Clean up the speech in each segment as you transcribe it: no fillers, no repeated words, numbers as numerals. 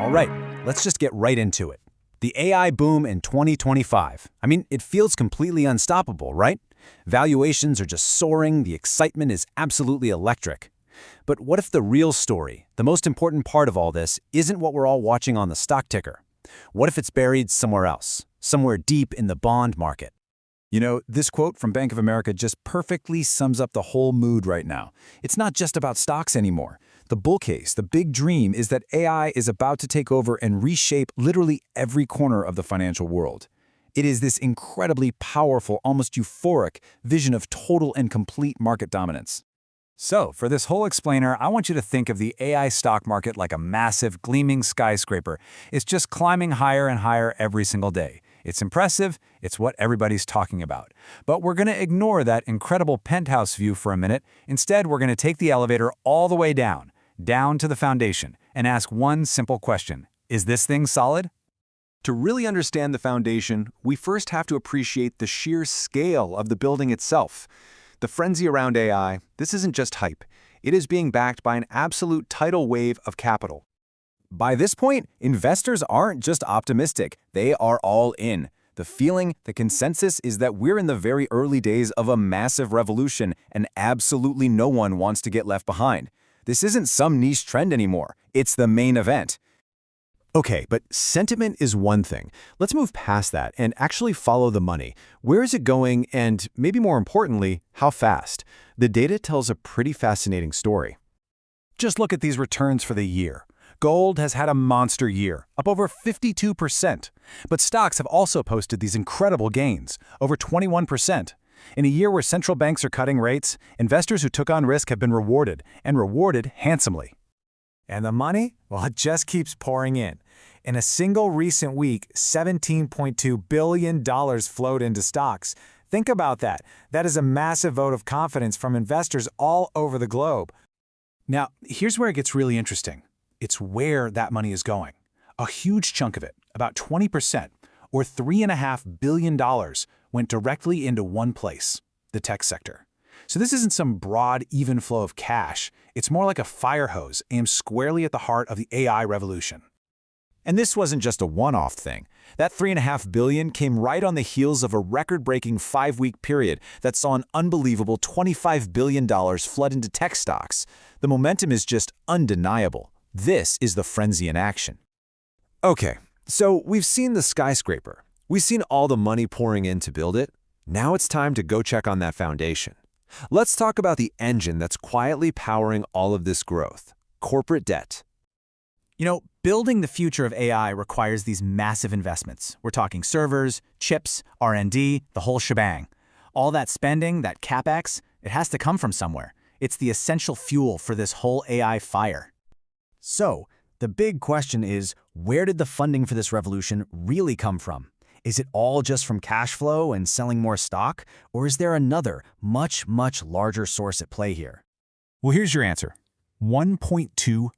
All right, let's just get right into it. The AI boom in 2025. I mean, it feels completely unstoppable, right? Valuations are just soaring, the excitement is absolutely electric. But what if the real story, the most important part of all this, isn't what we're all watching on the stock ticker? What if it's buried somewhere else, somewhere deep in the bond market? You know, this quote from Bank of America just perfectly sums up the whole mood right now. It's not just about stocks anymore. The bull case, the big dream, is that AI is about to take over and reshape literally every corner of the financial world. It is this incredibly powerful, almost euphoric vision of total and complete market dominance. So, for this whole explainer, I want you to think of the AI stock market like a massive, gleaming skyscraper. It's just climbing higher and higher every single day. It's impressive, it's what everybody's talking about. But we're going to ignore that incredible penthouse view for a minute. Instead, we're going to take the elevator all the way down to the foundation, and ask one simple question. Is this thing solid? To really understand the foundation, we first have to appreciate the sheer scale of the building itself. The frenzy around AI, this isn't just hype. It is being backed by an absolute tidal wave of capital. By this point, investors aren't just optimistic, they are all in. The feeling, the consensus is that we're in the very early days of a massive revolution, and absolutely no one wants to get left behind. This isn't some niche trend anymore, it's the main event. Okay, but sentiment is one thing. Let's move past that and actually follow the money. Where is it going, and maybe more importantly, how fast? The data tells a pretty fascinating story. Just look at these returns for the year. Gold has had a monster year, up over 52%. But stocks have also posted these incredible gains, over 21%. In a year where central banks are cutting rates, investors who took on risk have been rewarded, and rewarded handsomely. And the money? Well, it just keeps pouring in. In a single recent week, $17.2 billion flowed into stocks. Think about that. That is a massive vote of confidence from investors all over the globe. Now, here's where it gets really interesting. It's where that money is going. A huge chunk of it, about 20%, or $3.5 billion, went directly into one place, the tech sector. So this isn't some broad, even flow of cash. It's more like a fire hose aimed squarely at the heart of the AI revolution. And this wasn't just a one-off thing. That $3.5 billion came right on the heels of a record-breaking 5-week period that saw an unbelievable $25 billion flood into tech stocks. The momentum is just undeniable. This is the frenzy in action. Okay, so we've seen the skyscraper. We've seen all the money pouring in to build it. Now it's time to go check on that foundation. Let's talk about the engine that's quietly powering all of this growth: corporate debt. You know, building the future of AI requires these massive investments. We're talking servers, chips, R&D, the whole shebang. All that spending, that Capex, it has to come from somewhere. It's the essential fuel for this whole AI fire. So, the big question is, where did the funding for this revolution really come from? Is it all just from cash flow and selling more stock? Or is there another, much larger source at play here? Well, here's your answer. $1.2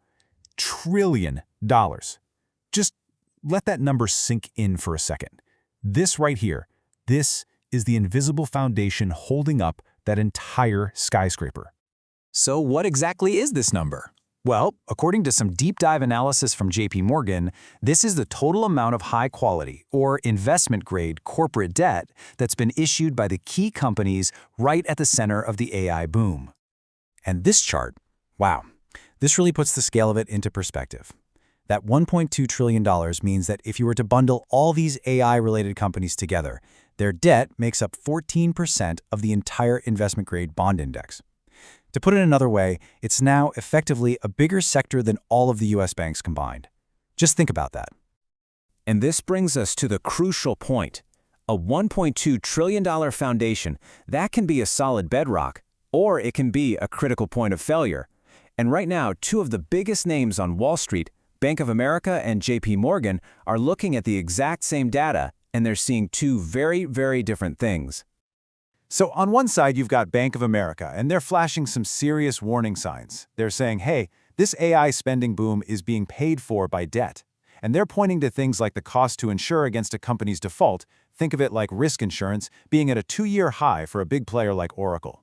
trillion. Just let that number sink in for a second. This right here, this is the invisible foundation holding up that entire skyscraper. So what exactly is this number? Well, according to some deep dive analysis from JP Morgan, this is the total amount of high-quality or investment-grade corporate debt that's been issued by the key companies right at the center of the AI boom. And this chart, wow, this really puts the scale of it into perspective. That $1.2 trillion means that if you were to bundle all these AI-related companies together, their debt makes up 14% of the entire investment-grade bond index. To put it another way, it's now effectively a bigger sector than all of the US banks combined. Just think about that. And this brings us to the crucial point. A $1.2 trillion foundation, that can be a solid bedrock, or it can be a critical point of failure. And right now, two of the biggest names on Wall Street, Bank of America and JP Morgan, are looking at the exact same data, and they're seeing two very different things. So on one side, you've got Bank of America, and they're flashing some serious warning signs. They're saying, hey, this AI spending boom is being paid for by debt. And they're pointing to things like the cost to insure against a company's default. Think of it like risk insurance being at a 2-year high for a big player like Oracle.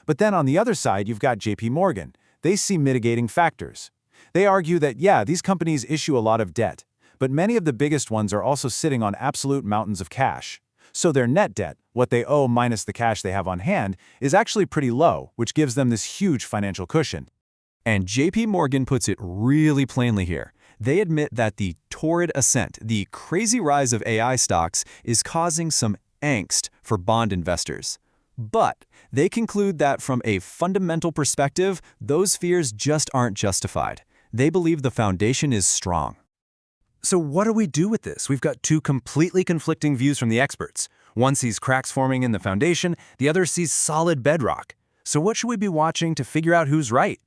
But then on the other side, you've got JP Morgan. They see mitigating factors. They argue that, yeah, these companies issue a lot of debt, but many of the biggest ones are also sitting on absolute mountains of cash. So their net debt, what they owe minus the cash they have on hand, is actually pretty low, which gives them this huge financial cushion. And JP Morgan puts it really plainly here. They admit that the torrid ascent, the crazy rise of AI stocks, is causing some angst for bond investors. But they conclude that from a fundamental perspective, those fears just aren't justified. They believe the foundation is strong. So what do we do with this? We've got two completely conflicting views from the experts. One sees cracks forming in the foundation, the other sees solid bedrock. So what should we be watching to figure out who's right?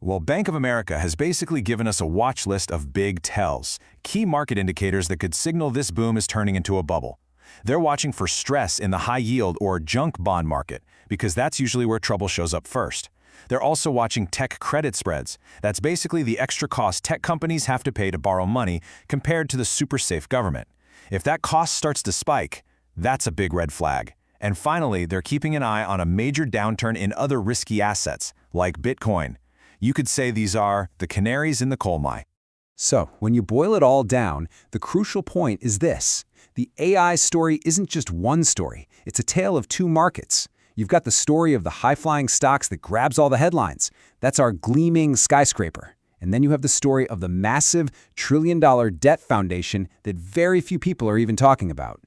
Well, Bank of America has basically given us a watch list of big tells, key market indicators that could signal this boom is turning into a bubble. They're watching for stress in the high-yield or junk bond market, because that's usually where trouble shows up first. They're also watching tech credit spreads. That's basically the extra cost tech companies have to pay to borrow money compared to the super safe government. If that cost starts to spike, that's a big red flag. And finally, they're keeping an eye on a major downturn in other risky assets, like Bitcoin. You could say these are the canaries in the coal mine. So, when you boil it all down, the crucial point is this. The AI story isn't just one story. It's a tale of two markets. You've got the story of the high-flying stocks that grabs all the headlines. That's our gleaming skyscraper. And then you have the story of the massive trillion-dollar debt foundation that very few people are even talking about.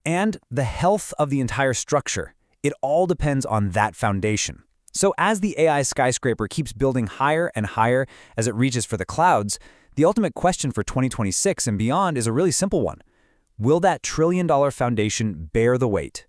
And the health of the entire structure. It all depends on that foundation. So as the AI skyscraper keeps building higher and higher as it reaches for the clouds, the ultimate question for 2026 and beyond is a really simple one. Will that trillion-dollar foundation bear the weight?